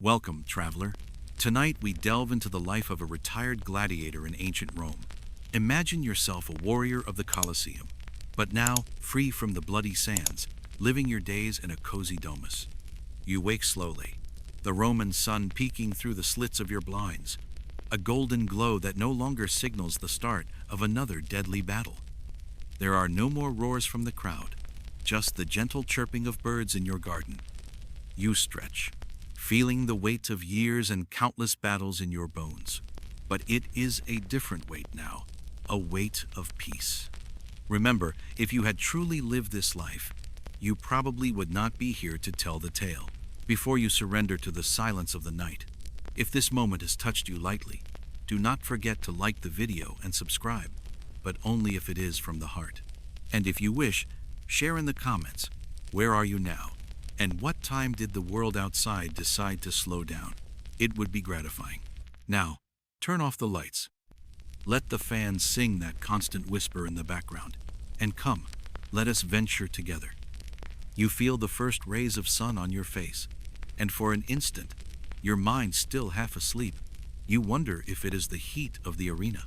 Welcome, traveler. Tonight we delve into the life of a retired gladiator in ancient Rome. Imagine yourself a warrior of the Colosseum, but now free from the bloody sands, living your days in a cozy domus. You wake slowly, the Roman sun peeking through the slits of your blinds, a golden glow that no longer signals the start of another deadly battle. There are no more roars from the crowd, just the gentle chirping of birds in your garden. You stretch, feeling the weight of years and countless battles in your bones. But it is a different weight now, a weight of peace. Remember, if you had truly lived this life, you probably would not be here to tell the tale. Before you surrender to the silence of the night, if this moment has touched you lightly, do not forget to like the video and subscribe, but only if it is from the heart. And if you wish, share in the comments, where are you now? And what time did the world outside decide to slow down? It would be gratifying. Now, turn off the lights. Let the fans sing that constant whisper in the background. And come, let us venture together. You feel the first rays of sun on your face, and for an instant, your mind still half asleep, you wonder if it is the heat of the arena.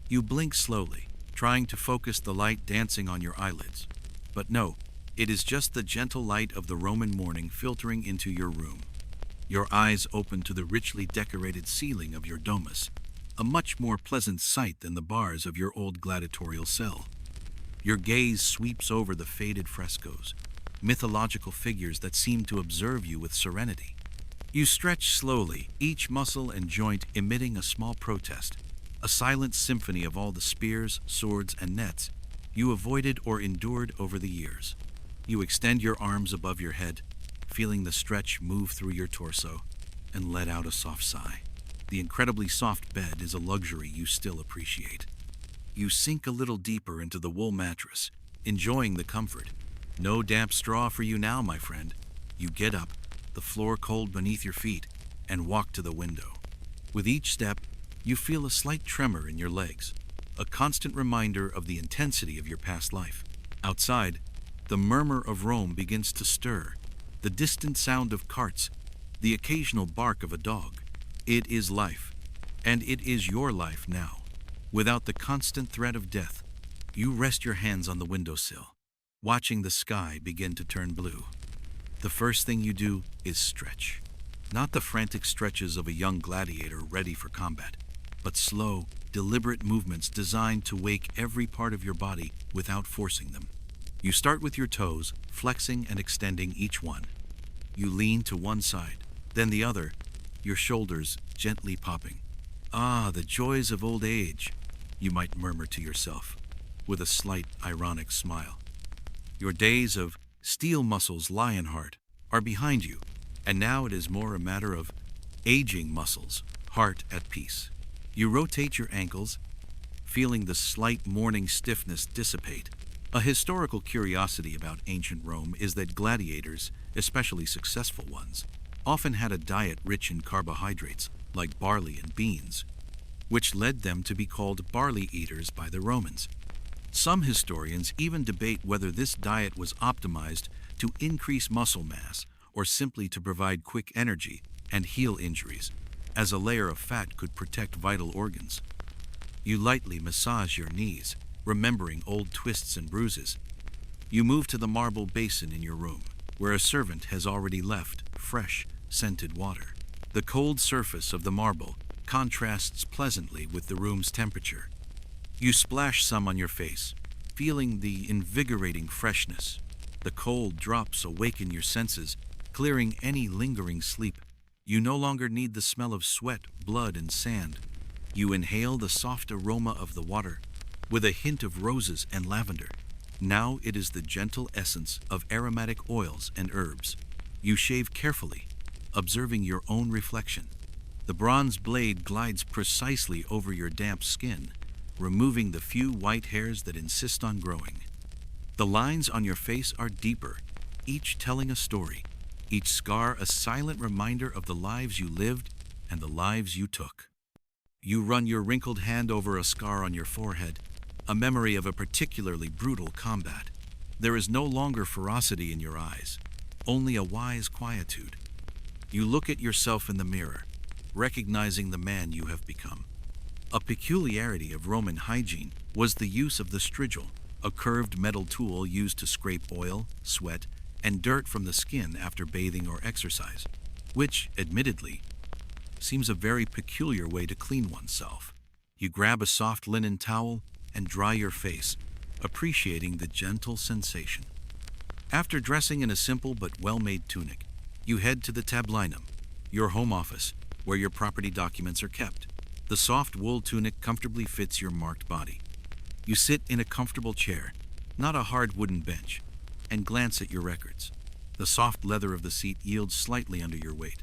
You blink slowly, trying to focus the light dancing on your eyelids. But no, it is just the gentle light of the Roman morning filtering into your room. Your eyes open to the richly decorated ceiling of your domus, a much more pleasant sight than the bars of your old gladiatorial cell. Your gaze sweeps over the faded frescoes, mythological figures that seem to observe you with serenity. You stretch slowly, each muscle and joint emitting a small protest, a silent symphony of all the spears, swords, and nets you avoided or endured over the years. You extend your arms above your head, feeling the stretch move through your torso, and let out a soft sigh. The incredibly soft bed is a luxury you still appreciate. You sink a little deeper into the wool mattress, enjoying the comfort. No damp straw for you now, my friend. You get up, the floor cold beneath your feet, and walk to the window. With each step, you feel a slight tremor in your legs, a constant reminder of the intensity of your past life. Outside, the murmur of Rome begins to stir, the distant sound of carts, the occasional bark of a dog. It is life, and it is your life now. Without the constant threat of death, you rest your hands on the windowsill, watching the sky begin to turn blue. The first thing you do is stretch. Not the frantic stretches of a young gladiator ready for combat, but slow, deliberate movements designed to wake every part of your body without forcing them. You start with your toes, flexing and extending each one. You lean to one side, then the other, your shoulders gently popping. Ah, the joys of old age, you might murmur to yourself, with a slight ironic smile. Your days of steel muscles, lion heart, are behind you, and now it is more a matter of aging muscles, heart at peace. You rotate your ankles, feeling the slight morning stiffness dissipate. A historical curiosity about ancient Rome is that gladiators, especially successful ones, often had a diet rich in carbohydrates, like barley and beans, which led them to be called barley eaters by the Romans. Some historians even debate whether this diet was optimized to increase muscle mass or simply to provide quick energy and heal injuries, as a layer of fat could protect vital organs. You lightly massage your knees, remembering old twists and bruises. You move to the marble basin in your room, where a servant has already left fresh, scented water. The cold surface of the marble contrasts pleasantly with the room's temperature. You splash some on your face, feeling the invigorating freshness. The cold drops awaken your senses, clearing any lingering sleep. You no longer need the smell of sweat, blood, and sand. You inhale the soft aroma of the water, with a hint of roses and lavender. Now it is the gentle essence of aromatic oils and herbs. You shave carefully, observing your own reflection. The bronze blade glides precisely over your damp skin, removing the few white hairs that insist on growing. The lines on your face are deeper, each telling a story, each scar a silent reminder of the lives you lived and the lives you took. You run your wrinkled hand over a scar on your forehead, a memory of a particularly brutal combat. There is no longer ferocity in your eyes, only a wise quietude. You look at yourself in the mirror, recognizing the man you have become. A peculiarity of Roman hygiene was the use of the strigil, a curved metal tool used to scrape oil, sweat, and dirt from the skin after bathing or exercise, which, admittedly, seems a very peculiar way to clean oneself. You grab a soft linen towel and dry your face, appreciating the gentle sensation. After dressing in a simple but well-made tunic, you head to the tablinum, your home office, where your property documents are kept. The soft wool tunic comfortably fits your marked body. You sit in a comfortable chair, not a hard wooden bench, and glance at your records. The soft leather of the seat yields slightly under your weight.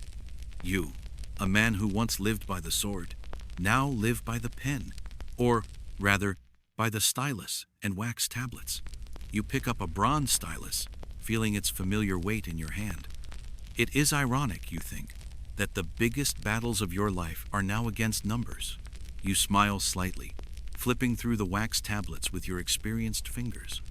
You, a man who once lived by the sword, now live by the pen, or rather, by the stylus and wax tablets. You pick up a bronze stylus, feeling its familiar weight in your hand. It is ironic, you think, that the biggest battles of your life are now against numbers. You smile slightly, flipping through the wax tablets with your experienced fingers.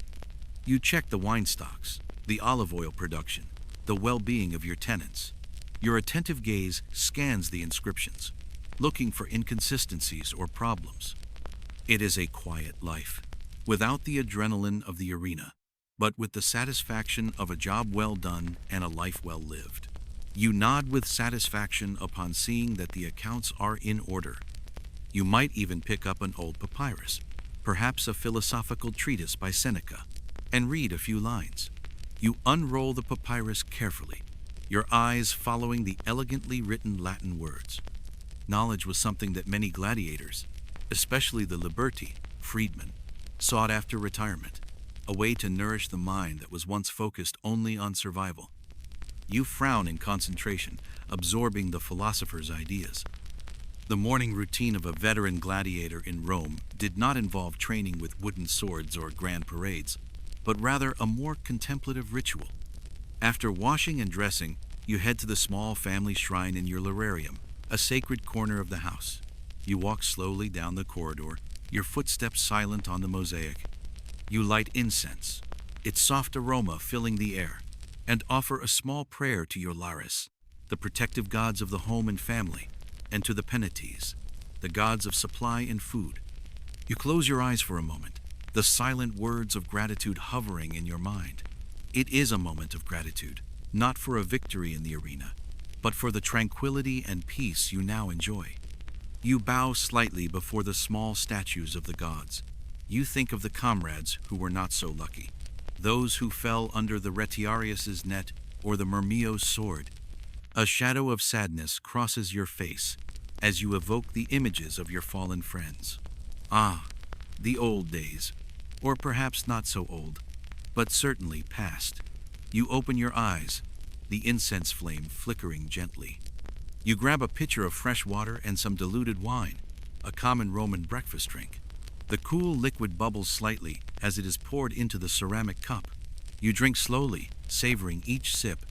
You check the wine stocks, the olive oil production, the well-being of your tenants. Your attentive gaze scans the inscriptions, looking for inconsistencies or problems. It is a quiet life, without the adrenaline of the arena, but with the satisfaction of a job well done and a life well lived. You nod with satisfaction upon seeing that the accounts are in order. You might even pick up an old papyrus, perhaps a philosophical treatise by Seneca, and read a few lines. You unroll the papyrus carefully, your eyes following the elegantly written Latin words. Knowledge was something that many gladiators, especially the liberti, freedmen, sought after retirement, a way to nourish the mind that was once focused only on survival. You frown in concentration, absorbing the philosopher's ideas. The morning routine of a veteran gladiator in Rome did not involve training with wooden swords or grand parades, but rather a more contemplative ritual. After washing and dressing, you head to the small family shrine in your lararium, a sacred corner of the house. You walk slowly down the corridor, your footsteps silent on the mosaic. You light incense, its soft aroma filling the air, and offer a small prayer to your Lares, the protective gods of the home and family, and to the Penates, the gods of supply and food. You close your eyes for a moment, the silent words of gratitude hovering in your mind. It is a moment of gratitude, not for a victory in the arena, but for the tranquility and peace you now enjoy. You bow slightly before the small statues of the gods. You think of the comrades who were not so lucky, those who fell under the Retiarius's net or the Murmio's sword. A shadow of sadness crosses your face as you evoke the images of your fallen friends. Ah, the old days, or perhaps not so old, but certainly past. You open your eyes, the incense flame flickering gently. You grab a pitcher of fresh water and some diluted wine, a common Roman breakfast drink. The cool liquid bubbles slightly as it is poured into the ceramic cup. You drink slowly, savoring each sip.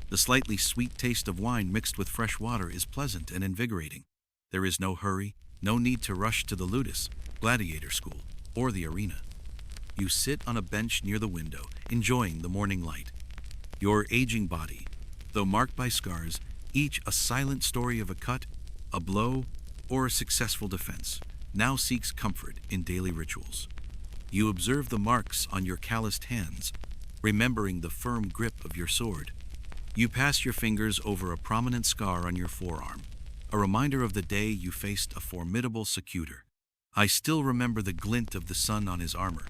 The slightly sweet taste of wine mixed with fresh water is pleasant and invigorating. There is no hurry, no need to rush to the ludus, gladiator school, or the arena. You sit on a bench near the window, enjoying the morning light. Your aging body, though marked by scars, each a silent story of a cut, a blow, or a successful defense, now seeks comfort in daily rituals. You observe the marks on your calloused hands, remembering the firm grip of your sword. You pass your fingers over a prominent scar on your forearm, a reminder of the day you faced a formidable secutor. I still remember the glint of the sun on his armor.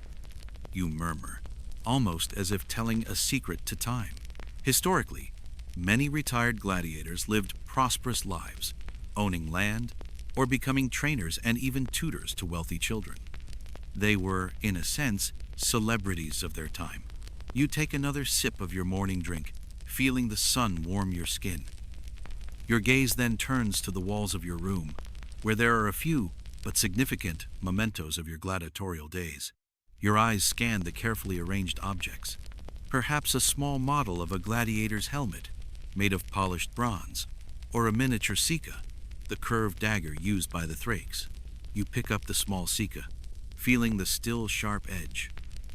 You murmur, almost as if telling a secret to time. Historically, many retired gladiators lived prosperous lives, owning land, or becoming trainers and even tutors to wealthy children. They were, in a sense, celebrities of their time. You take another sip of your morning drink, feeling the sun warm your skin. Your gaze then turns to the walls of your room, where there are a few, but significant, mementos of your gladiatorial days. Your eyes scan the carefully arranged objects. Perhaps a small model of a gladiator's helmet, made of polished bronze, or a miniature sika, the curved dagger used by the Thrakes. You pick up the small sika, feeling the still sharp edge.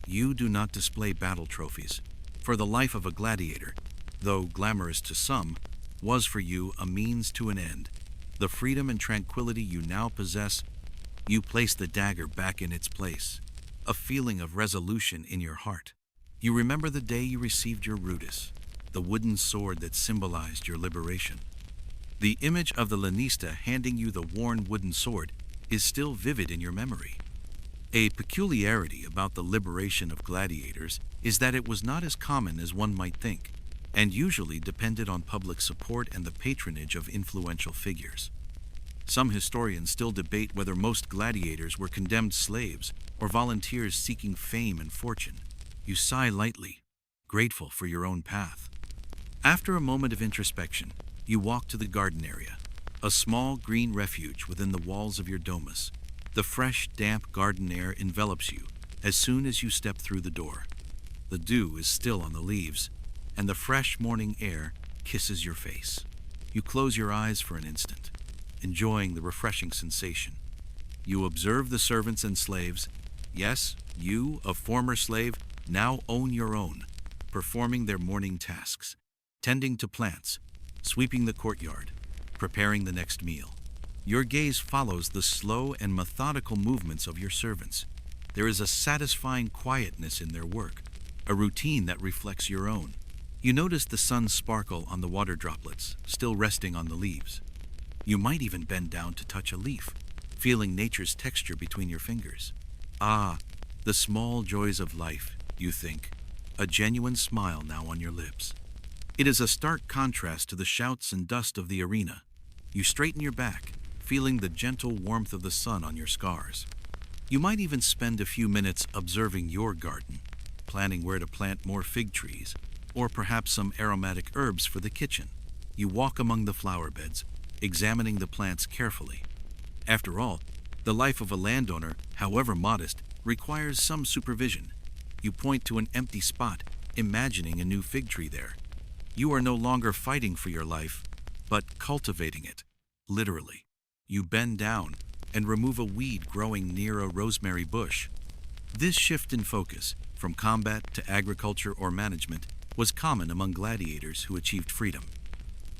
You do not display battle trophies. For the life of a gladiator, though glamorous to some, was for you a means to an end. The freedom and tranquility you now possess, you place the dagger back in its place, a feeling of resolution in your heart. You remember the day you received your rudis, the wooden sword that symbolized your liberation. The image of the lanista handing you the worn wooden sword is still vivid in your memory. A peculiarity about the liberation of gladiators is that it was not as common as one might think, and usually depended on public support and the patronage of influential figures. Some historians still debate whether most gladiators were condemned slaves or volunteers seeking fame and fortune. You sigh lightly, grateful for your own path. After a moment of introspection, you walk to the garden area, a small green refuge within the walls of your domus. The fresh, damp garden air envelops you as soon as you step through the door. The dew is still on the leaves, and the fresh morning air kisses your face. You close your eyes for an instant, enjoying the refreshing sensation. You observe the servants and slaves. Yes, you, a former slave, now own your own, performing their morning tasks, tending to plants, sweeping the courtyard, preparing the next meal. Your gaze follows the slow and methodical movements of your servants. There is a satisfying quietness in their work, a routine that reflects your own. You notice the sun sparkle on the water droplets, still resting on the leaves. You might even bend down to touch a leaf, feeling nature's texture between your fingers. Ah, the small joys of life, you think, a genuine smile now on your lips. It is a stark contrast to the shouts and dust of the arena. You straighten your back, feeling the gentle warmth of the sun on your scars. You might even spend a few minutes observing your garden, planning where to plant more fig trees, or perhaps some aromatic herbs for the kitchen. You walk among the flower beds, examining the plants carefully. After all, the life of a landowner, however modest, requires some supervision. You point to an empty spot, imagining a new fig tree there. You are no longer fighting for your life, but cultivating it, literally. You bend down and remove a weed growing near a rosemary bush. This shift in focus, from combat to agriculture or management, was common among gladiators who achieved freedom.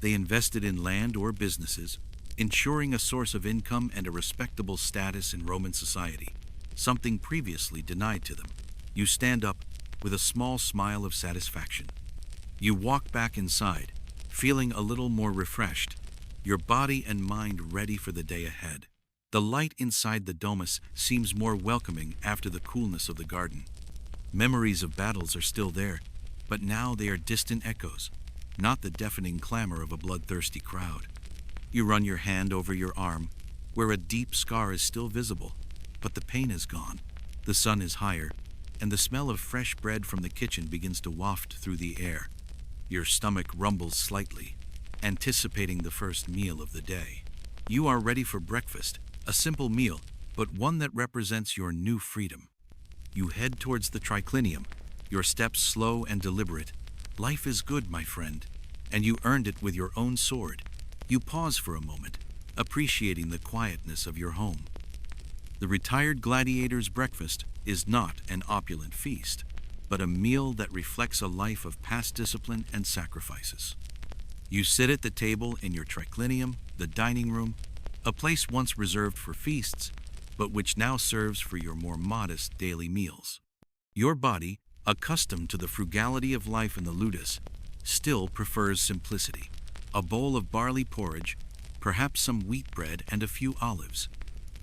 They invested in land or businesses, ensuring a source of income and a respectable status in Roman society, something previously denied to them. You stand up with a small smile of satisfaction. You walk back inside, feeling a little more refreshed, your body and mind ready for the day ahead. The light inside the domus seems more welcoming after the coolness of the garden. Memories of battles are still there, but now they are distant echoes, not the deafening clamor of a bloodthirsty crowd. You run your hand over your arm, where a deep scar is still visible, but the pain is gone. The sun is higher, and the smell of fresh bread from the kitchen begins to waft through the air. Your stomach rumbles slightly, anticipating the first meal of the day. You are ready for breakfast, a simple meal, but one that represents your new freedom. You head towards the triclinium, your steps slow and deliberate. Life is good, my friend, and you earned it with your own sword. You pause for a moment, appreciating the quietness of your home. The retired gladiator's breakfast is not an opulent feast, but a meal that reflects a life of past discipline and sacrifices. You sit at the table in your triclinium, the dining room, a place once reserved for feasts, but which now serves for your more modest daily meals. Your body, accustomed to the frugality of life in the ludus, still prefers simplicity. A bowl of barley porridge, perhaps some wheat bread and a few olives.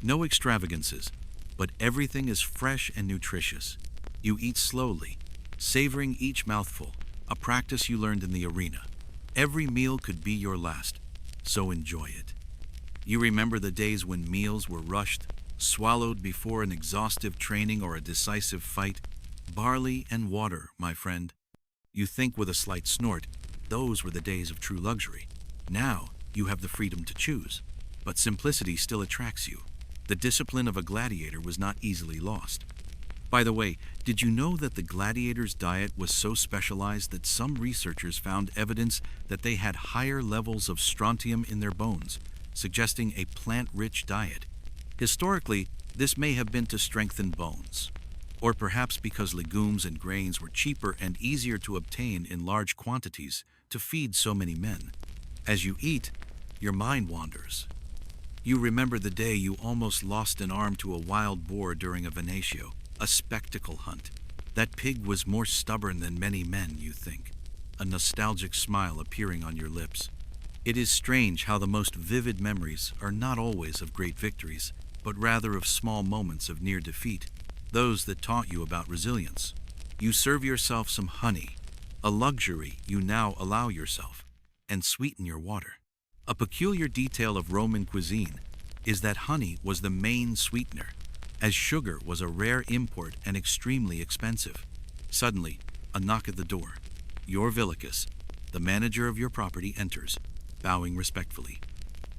No extravagances, but everything is fresh and nutritious. You eat slowly, savoring each mouthful, a practice you learned in the arena. Every meal could be your last, so enjoy it. You remember the days when meals were rushed, swallowed before an exhaustive training or a decisive fight. Barley and water, my friend. You think with a slight snort, those were the days of true luxury. Now you have the freedom to choose, but simplicity still attracts you. The discipline of a gladiator was not easily lost. By the way, did you know that the gladiators' diet was so specialized that some researchers found evidence that they had higher levels of strontium in their bones, suggesting a plant-rich diet? Historically, this may have been to strengthen bones, or perhaps because legumes and grains were cheaper and easier to obtain in large quantities to feed so many men. As you eat, your mind wanders. You remember the day you almost lost an arm to a wild boar during a venatio, a spectacle hunt. That pig was more stubborn than many men, you think, a nostalgic smile appearing on your lips. It is strange how the most vivid memories are not always of great victories, but rather of small moments of near defeat, those that taught you about resilience. You serve yourself some honey, a luxury you now allow yourself, and sweeten your water. A peculiar detail of Roman cuisine is that honey was the main sweetener, as sugar was a rare import and extremely expensive. Suddenly, a knock at the door. Your Villicus, the manager of your property, enters, bowing respectfully.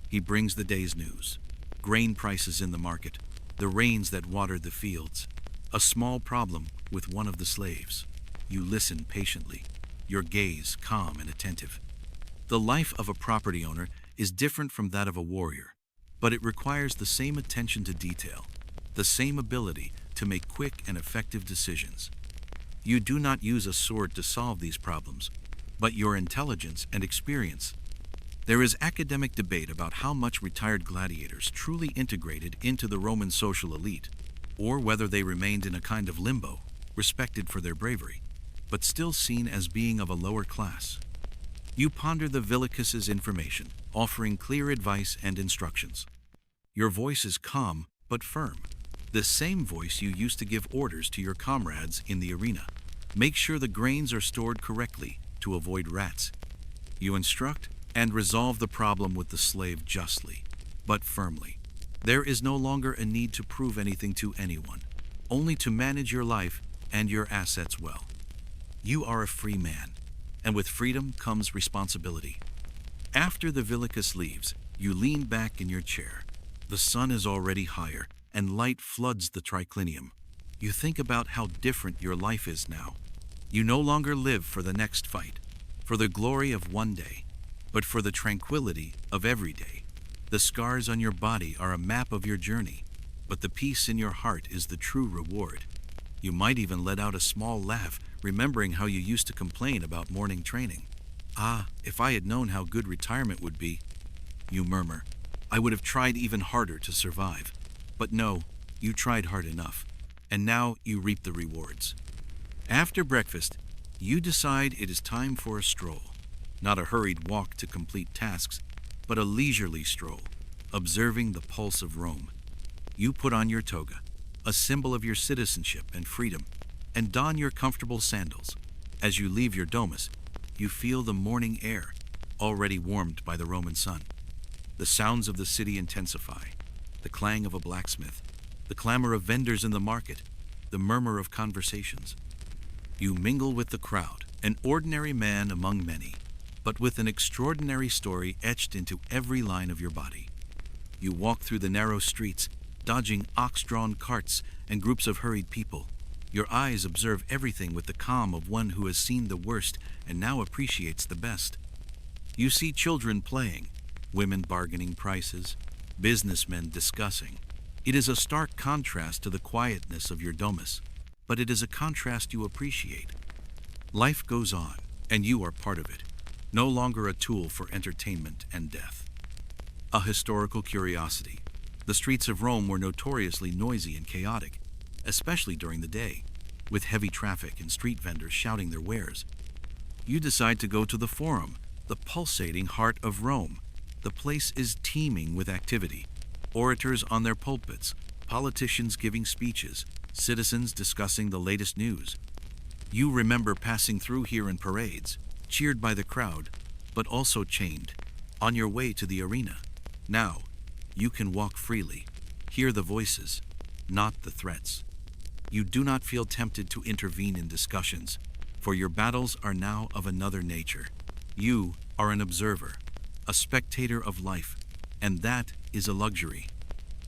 He brings the day's news: grain prices in the market, the rains that watered the fields, a small problem with one of the slaves. You listen patiently, your gaze calm and attentive. The life of a property owner is different from that of a warrior, but it requires the same attention to detail, the same ability to make quick and effective decisions. You do not use a sword to solve these problems, but your intelligence and experience. There is academic debate about how much retired gladiators truly integrated into the Roman social elite, or whether they remained in a kind of limbo, respected for their bravery, but still seen as being of a lower class. You ponder the Villicus's information, offering clear advice and instructions. Your voice is calm but firm, the same voice you used to give orders to your comrades in the arena. Make sure the grains are stored correctly to avoid rats. You instruct and resolve the problem with the slave justly, but firmly. There is no longer a need to prove anything to anyone, only to manage your life and your assets well. You are a free man, and with freedom comes responsibility. After the Villicus leaves, you lean back in your chair. The sun is already higher, and light floods the triclinium. You think about how different your life is now. You no longer live for the next fight, for the glory of one day, but for the tranquility of every day. The scars on your body are a map of your journey, but the peace in your heart is the true reward. You might even let out a small laugh, remembering how you used to complain about morning training. Ah, if I had known how good retirement would be, you murmur. I would have tried even harder to survive. But no, you tried hard enough, and now you reap the rewards. After breakfast, you decide it is time for a stroll. Not a hurried walk to complete tasks, but a leisurely stroll, observing the pulse of Rome. You put on your toga, a symbol of your citizenship and freedom, and don your comfortable sandals. As you leave your domus, you feel the morning air, already warmed by the Roman sun. The sounds of the city intensify, the clang of a blacksmith, the clamor of vendors in the market, the murmur of conversations. You mingle with the crowd, an ordinary man among many, but with an extraordinary story etched into every line of your body. You walk through the narrow streets, dodging ox-drawn carts and groups of hurried people. Your eyes observe everything with the calm of one who has seen the worst and now appreciates the best. You see children playing, women bargaining prices, businessmen discussing. It is a stark contrast to the quietness of your domus, but it is a contrast you appreciate. Life goes on, and you are part of it, no longer a tool for entertainment and death. A historical curiosity. The streets of Rome were notoriously noisy and chaotic, especially during the day, with heavy traffic and street vendors shouting their wares. You decide to go to the Forum, the pulsating heart of Rome. The place is teeming with activity. Orators on their pulpits, politicians giving speeches, citizens discussing the latest news. You remember passing through here in parades, cheered by the crowd, but also chained, on your way to the arena. Now, you can walk freely, hear the voices, not the threats. You do not feel tempted to intervene in discussions, for your battles are now of another nature. You are an observer, a spectator of life, and that is a luxury.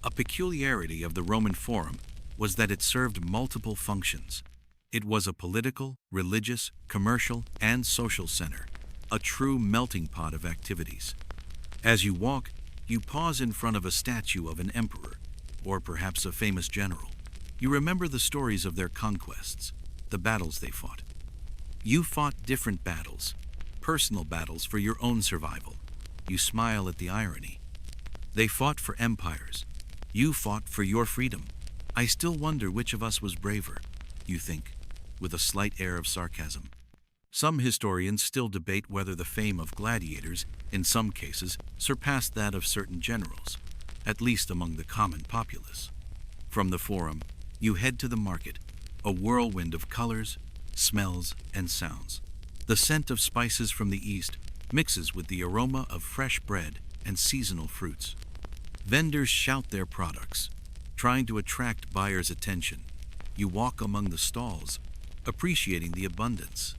A peculiarity of the Roman Forum was that it served multiple functions. It was a political, religious, commercial, and social center, a true melting pot of activities. As you walk, you pause in front of a statue of an emperor, or perhaps a famous general. You remember the stories of their conquests, the battles they fought. You fought different battles, personal battles for your own survival, You smile at the irony. They fought for empires. You fought for your freedom. I still wonder which of us was braver, you think, with a slight air of sarcasm. Some historians still debate whether the fame of gladiators, in some cases, surpassed that of certain generals, at least among the common populace. From the forum, you head to the market, a whirlwind of colors, smells, and sounds. The scent of spices from the east mixes with the aroma of fresh bread and seasonal fruits. Vendors shout their products, trying to attract buyers' attention. You walk among the stalls, appreciating the abundance.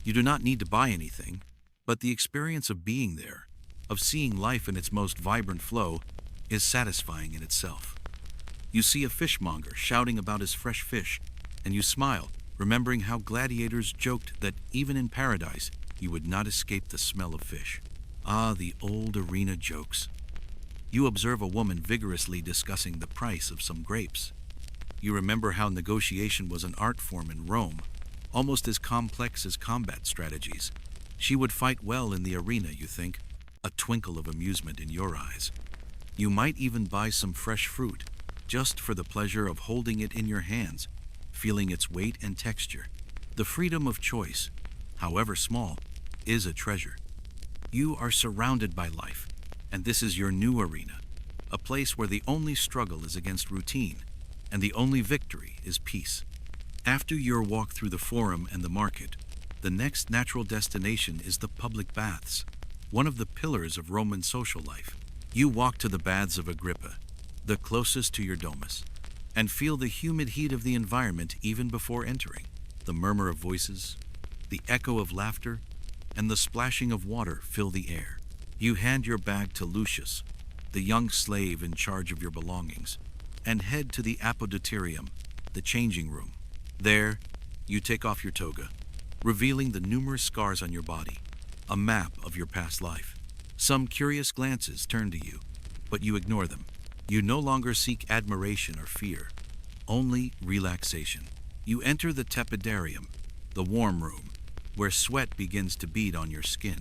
You do not need to buy anything, but the experience of being there, of seeing life in its most vibrant flow, is satisfying in itself. You see a fishmonger shouting about his fresh fish, and you smile, remembering how gladiators joked that even in paradise you would not escape the smell of fish. Ah, the old arena jokes. You observe a woman vigorously discussing the price of some grapes. You remember how negotiation was an art form in Rome, almost as complex as combat strategies. She would fight well in the arena, you think, a twinkle of amusement in your eyes. You might even buy some fresh fruit, just for the pleasure of holding it in your hands, feeling its weight and texture. The freedom of choice, however small, is a treasure. You are surrounded by life, and this is your new arena, a place where the only struggle is against routine, and the only victory is peace. After your walk through the forum and the market, the next natural destination is the public baths, one of the pillars of Roman social life. You walk to the baths of Agrippa, the closest to your domus, and feel the humid heat of the environment even before entering. The murmur of voices, the echo of laughter, and the splashing of water fill the air. You hand your bag to Lucius, the young slave in charge of your belongings, and head to the apodyterium, the changing room. There, you take off your toga, revealing the numerous scars on your body, a map of your past life. Some curious glances turn to you, but you ignore them. You no longer seek admiration or fear, only relaxation. You enter the tepidarium, the warm room, where sweat begins to bead on your skin.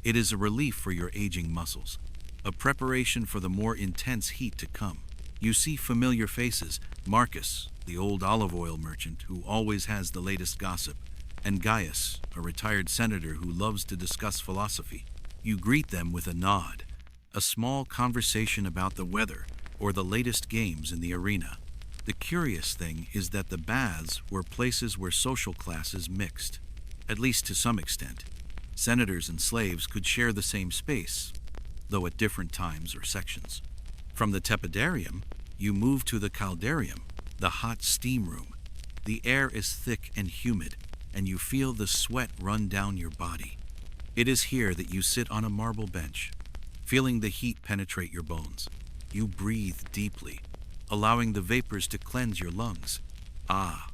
It is a relief for your aging muscles, a preparation for the more intense heat to come. You see familiar faces, Marcus, the old olive oil merchant who always has the latest gossip, and Gaius, a retired senator who loves to discuss philosophy. You greet them with a nod, a small conversation about the weather or the latest games in the arena. The curious thing is that the baths were places where social classes mixed, at least to some extent. Senators and slaves could share the same space, though at different times or sections. From the tepidarium, you move to the caldarium, the hot steam room. The air is thick and humid, and you feel the sweat run down your body. It is here that you sit on a marble bench, feeling the heat penetrate your bones. You breathe deeply, allowing the vapors to cleanse your lungs. Ah,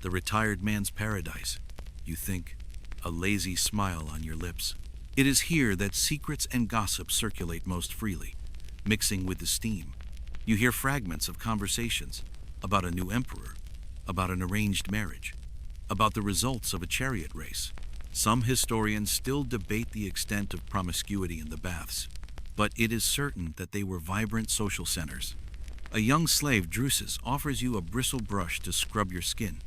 the retired man's paradise, you think, a lazy smile on your lips. It is here that secrets and gossip circulate most freely, mixing with the steam. You hear fragments of conversations about a new emperor, about an arranged marriage, about the results of a chariot race. Some historians still debate the extent of promiscuity in the baths, but it is certain that they were vibrant social centers. A young slave, Drusus, offers you a bristle brush to scrub your skin.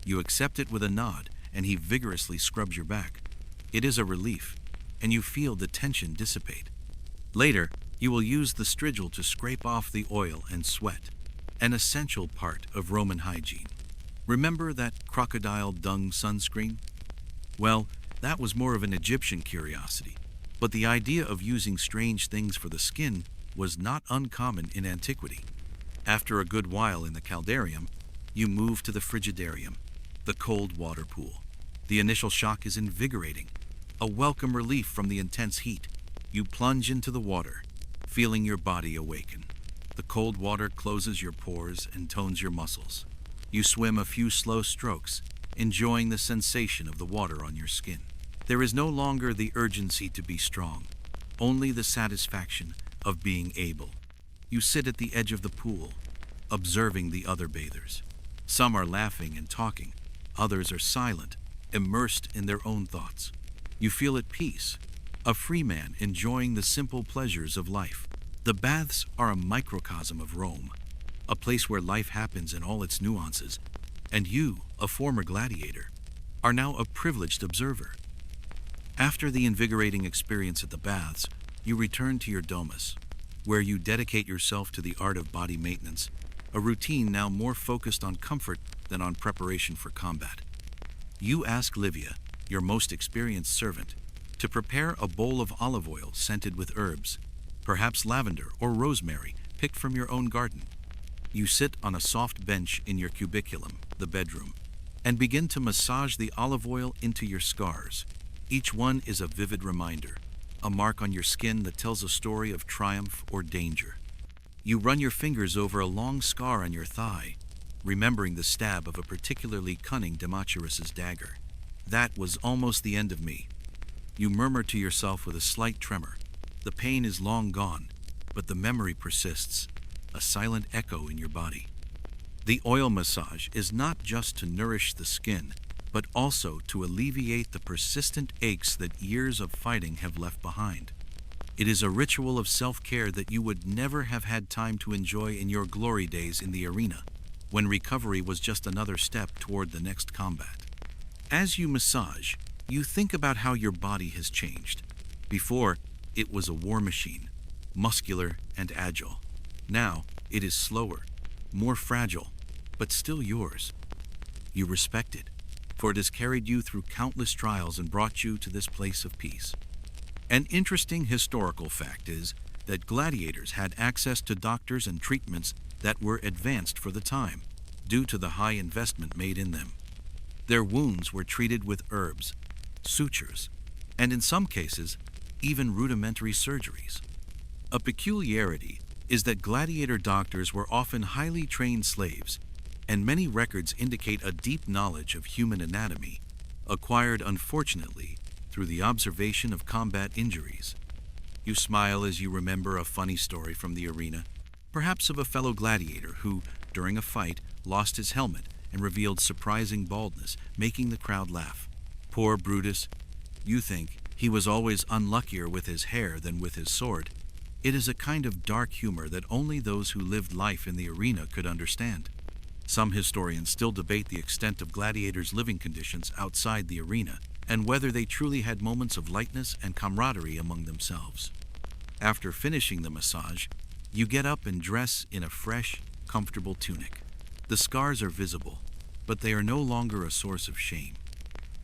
You accept it with a nod, and he vigorously scrubs your back. It is a relief, and you feel the tension dissipate. Later, you will use the strigil to scrape off the oil and sweat, an essential part of Roman hygiene. Remember that crocodile dung sunscreen? Well, that was more of an Egyptian curiosity, but the idea of using strange things for the skin was not uncommon in antiquity. After a good while in the caldarium, you move to the frigidarium, the cold water pool. The initial shock is invigorating, a welcome relief from the intense heat. You plunge into the water, feeling your body awaken. The cold water closes your pores and tones your muscles. You swim a few slow strokes, enjoying the sensation of the water on your skin. There is no longer the urgency to be strong, only the satisfaction of being able. You sit at the edge of the pool, observing the other bathers. Some are laughing and talking, others are silent, immersed in their own thoughts. You feel at peace, a free man enjoying the simple pleasures of life. The baths are a microcosm of Rome, a place where life happens in all its nuances, and you, a former gladiator, are now a privileged observer. After the invigorating experience at the baths, you return to your domus, where you dedicate yourself to the art of body maintenance, a routine now more focused on comfort than on preparation for combat. You ask Livia, your most experienced servant, to prepare a bowl of olive oil scented with herbs, perhaps lavender or rosemary picked from your own garden. You sit on a soft bench in your cubiculum, the bedroom, and begin to massage the olive oil into your scars. Each one is a vivid reminder, a mark on your skin that tells a story of triumph or danger. You run your fingers over a long scar on your thigh, remembering the stab of a particularly cunning Democritus's dagger. That was almost the end of me. You murmur to yourself with a slight tremor. The pain is long gone, but the memory persists, a silent echo in your body. The oil massage is not just to nourish the skin, but also to alleviate the persistent aches that years of fighting have left behind. It is a ritual of self-care that you would never have had time to enjoy in your glory days in the arena, when recovery was just another step toward the next combat. As you massage, you think about how your body has changed. Before, it was a war machine, muscular and agile. Now, it is slower, more fragile, but still yours. You respect it, for it has carried you through countless trials and brought you to this place of peace. An interesting historical fact is that gladiators had access to doctors and treatments that were advanced for the time, due to the high investment made in them. Their wounds were treated with herbs, sutures, and in some cases, even rudimentary surgeries. A peculiarity is that gladiator doctors were often highly trained slaves, and many records indicate a deep knowledge of human anatomy, acquired unfortunately through the observation of combat injuries. You smile as you remember a funny story from the arena, perhaps of a fellow gladiator who, during a fight, lost his helmet and revealed surprising baldness, making the crowd laugh. Poor Brutus, you think he was always unluckier with his hair than with his sword. It is a kind of dark humor that only those who lived life in the arena could understand. Some historians still debate the extent of gladiators' living conditions outside the arena, and whether they truly had moments of lightness and camaraderie among themselves. After finishing the massage, you get up and dress in a fresh, comfortable tunic. The scars are visible, but they are no longer a source of shame.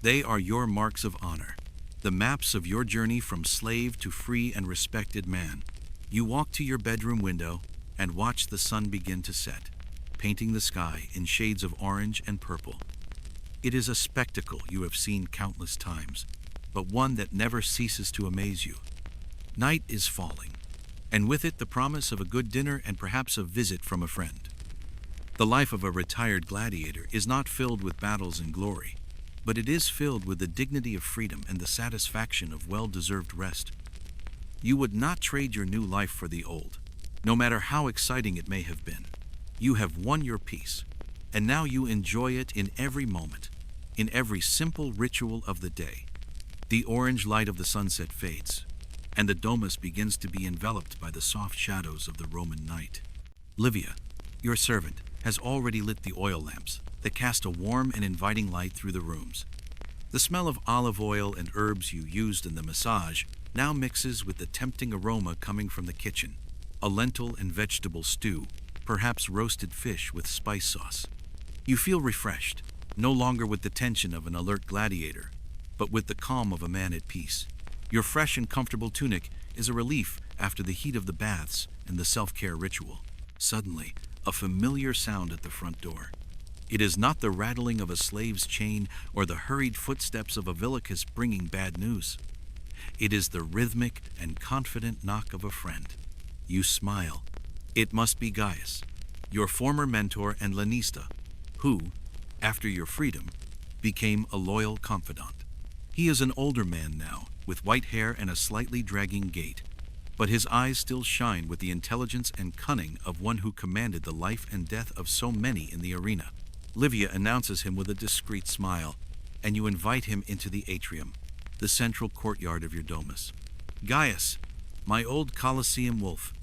They are your marks of honor, the maps of your journey from slave to free and respected man. You walk to your bedroom window and watch the sun begin to set, painting the sky in shades of orange and purple. It is a spectacle you have seen countless times, but one that never ceases to amaze you. Night is falling, and with it the promise of a good dinner and perhaps a visit from a friend. The life of a retired gladiator is not filled with battles and glory, but it is filled with the dignity of freedom and the satisfaction of well-deserved rest. You would not trade your new life for the old, no matter how exciting it may have been. You have won your peace, and now you enjoy it in every moment, in every simple ritual of the day. The orange light of the sunset fades, and the domus begins to be enveloped by the soft shadows of the Roman night. Livia, your servant, has already lit the oil lamps that cast a warm and inviting light through the rooms. The smell of olive oil and herbs you used in the massage now mixes with the tempting aroma coming from the kitchen, a lentil and vegetable stew, perhaps roasted fish with spice sauce. You feel refreshed, no longer with the tension of an alert gladiator, but with the calm of a man at peace. Your fresh and comfortable tunic is a relief after the heat of the baths and the self-care ritual. Suddenly, a familiar sound at the front door. It is not the rattling of a slave's chain or the hurried footsteps of a villicus bringing bad news. It is the rhythmic and confident knock of a friend. You smile. It must be Gaius, your former mentor and lanista, who, after your freedom, became a loyal confidant. He is an older man now, with white hair and a slightly dragging gait, but his eyes still shine with the intelligence and cunning of one who commanded the life and death of so many in the arena. Livia announces him with a discreet smile, and you invite him into the atrium, the central courtyard of your domus. Gaius, my old Colosseum wolf.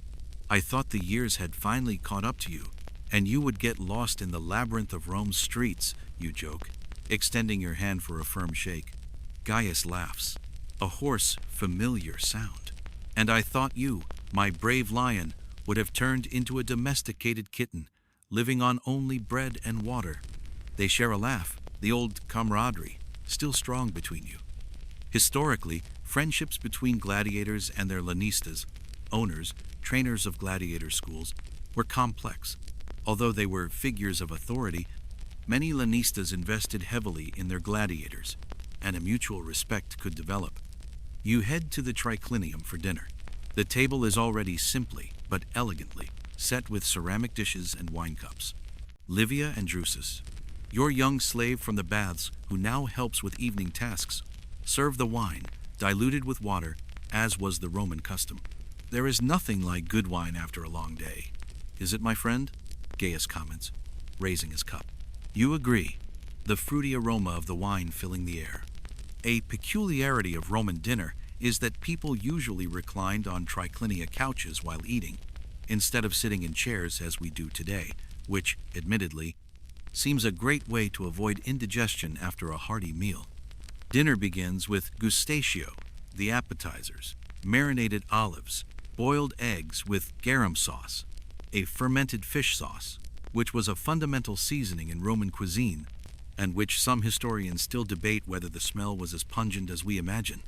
I thought the years had finally caught up to you, and you would get lost in the labyrinth of Rome's streets, you joke, extending your hand for a firm shake. Gaius laughs, a hoarse, familiar sound. And I thought you, my brave lion, would have turned into a domesticated kitten, living on only bread and water. They share a laugh, the old camaraderie, still strong between you. Historically, friendships between gladiators and their lanistas, owners, trainers of gladiator schools, were complex. Although they were figures of authority, many lanistas invested heavily in their gladiators, and a mutual respect could develop. You head to the triclinium for dinner. The table is already simply, but elegantly, set with ceramic dishes and wine cups. Livia and Drusus, your young slave from the baths who now helps with evening tasks, serve the wine, diluted with water, as was the Roman custom. There is nothing like good wine after a long day. Is it, my friend? Gaius comments, raising his cup. You agree, the fruity aroma of the wine filling the air. A peculiarity of Roman dinner is that people usually reclined on triclinia couches while eating, instead of sitting in chairs as we do today, which, admittedly, seems a great way to avoid indigestion after a hearty meal. Dinner begins with gustatio, the appetizers, marinated olives, boiled eggs with garum sauce, a fermented fish sauce, which was a fundamental seasoning in Roman cuisine, and which some historians still debate whether the smell was as pungent as we imagine,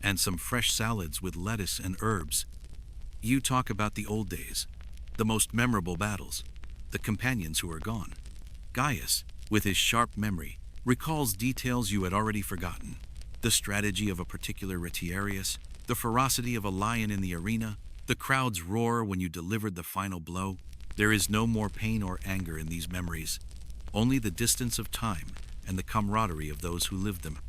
and some fresh salads with lettuce and herbs. You talk about the old days, the most memorable battles, the companions who are gone. Gaius, with his sharp memory, recalls details you had already forgotten. The strategy of a particular retiarius, the ferocity of a lion in the arena, the crowd's roar when you delivered the final blow. There is no more pain or anger in these memories, only the distance of time and the camaraderie of those who lived them.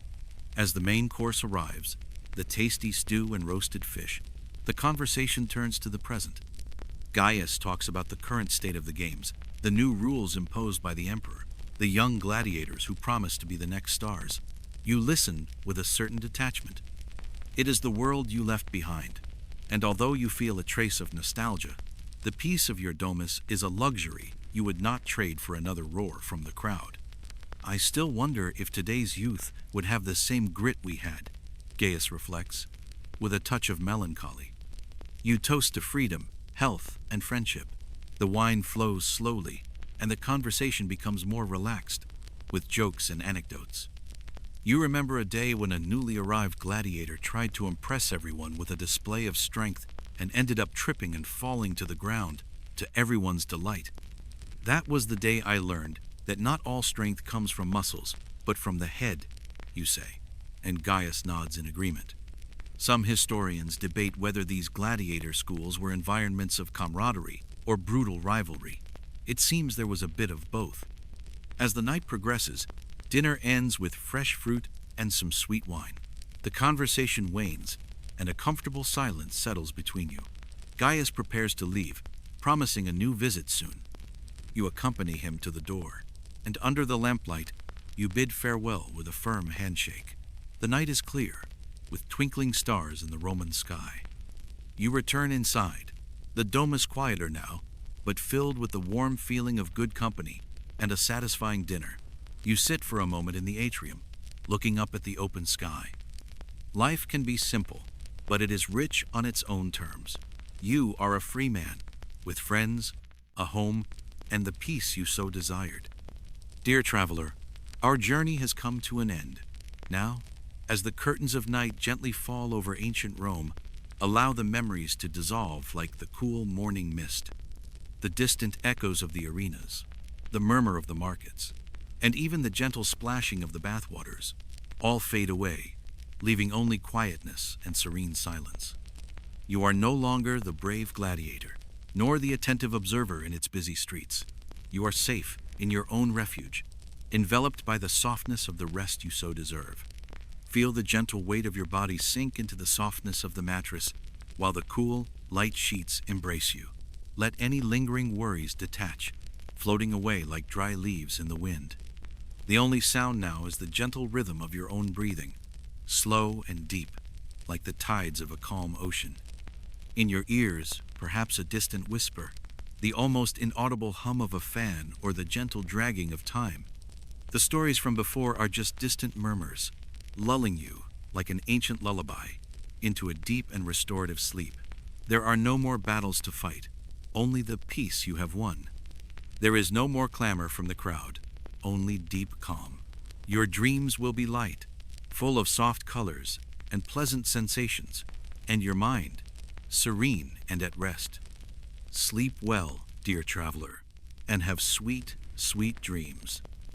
As the main course arrives, the tasty stew and roasted fish, the conversation turns to the present. Gaius talks about the current state of the games, the new rules imposed by the emperor, the young gladiators who promise to be the next stars. You listen with a certain detachment. It is the world you left behind, and although you feel a trace of nostalgia, the peace of your domus is a luxury you would not trade for another roar from the crowd. I still wonder if today's youth would have the same grit we had, Gaius reflects, with a touch of melancholy. You toast to freedom, health, and friendship. The wine flows slowly, and the conversation becomes more relaxed, with jokes and anecdotes. You remember a day when a newly arrived gladiator tried to impress everyone with a display of strength and ended up tripping and falling to the ground, to everyone's delight. That was the day I learned that not all strength comes from muscles, but from the head, you say, and Gaius nods in agreement. Some historians debate whether these gladiator schools were environments of camaraderie or brutal rivalry. It seems there was a bit of both. As the night progresses, dinner ends with fresh fruit and some sweet wine. The conversation wanes, and a comfortable silence settles between you. Gaius prepares to leave, promising a new visit soon. You accompany him to the door, and under the lamplight, you bid farewell with a firm handshake. The night is clear, with twinkling stars in the Roman sky. You return inside. The dome is quieter now, but filled with the warm feeling of good company and a satisfying dinner. You sit for a moment in the atrium, looking up at the open sky. Life can be simple, but it is rich on its own terms. You are a free man, with friends, a home, and the peace you so desired. Dear traveler, our journey has come to an end. Now, as the curtains of night gently fall over ancient Rome, allow the memories to dissolve like the cool morning mist. The distant echoes of the arenas, the murmur of the markets, and even the gentle splashing of the bathwaters, all fade away, leaving only quietness and serene silence. You are no longer the brave gladiator, nor the attentive observer in its busy streets. You are safe in your own refuge, enveloped by the softness of the rest you so deserve. Feel the gentle weight of your body sink into the softness of the mattress, while the cool, light sheets embrace you. Let any lingering worries detach, floating away like dry leaves in the wind. The only sound now is the gentle rhythm of your own breathing, slow and deep, like the tides of a calm ocean. In your ears, perhaps a distant whisper, the almost inaudible hum of a fan or the gentle dragging of time. The stories from before are just distant murmurs, lulling you, like an ancient lullaby, into a deep and restorative sleep. There are no more battles to fight, only the peace you have won. There is no more clamor from the crowd, only deep calm. Your dreams will be light, full of soft colors and pleasant sensations, and your mind, serene and at rest. Sleep well, dear traveler, and have sweet, sweet dreams.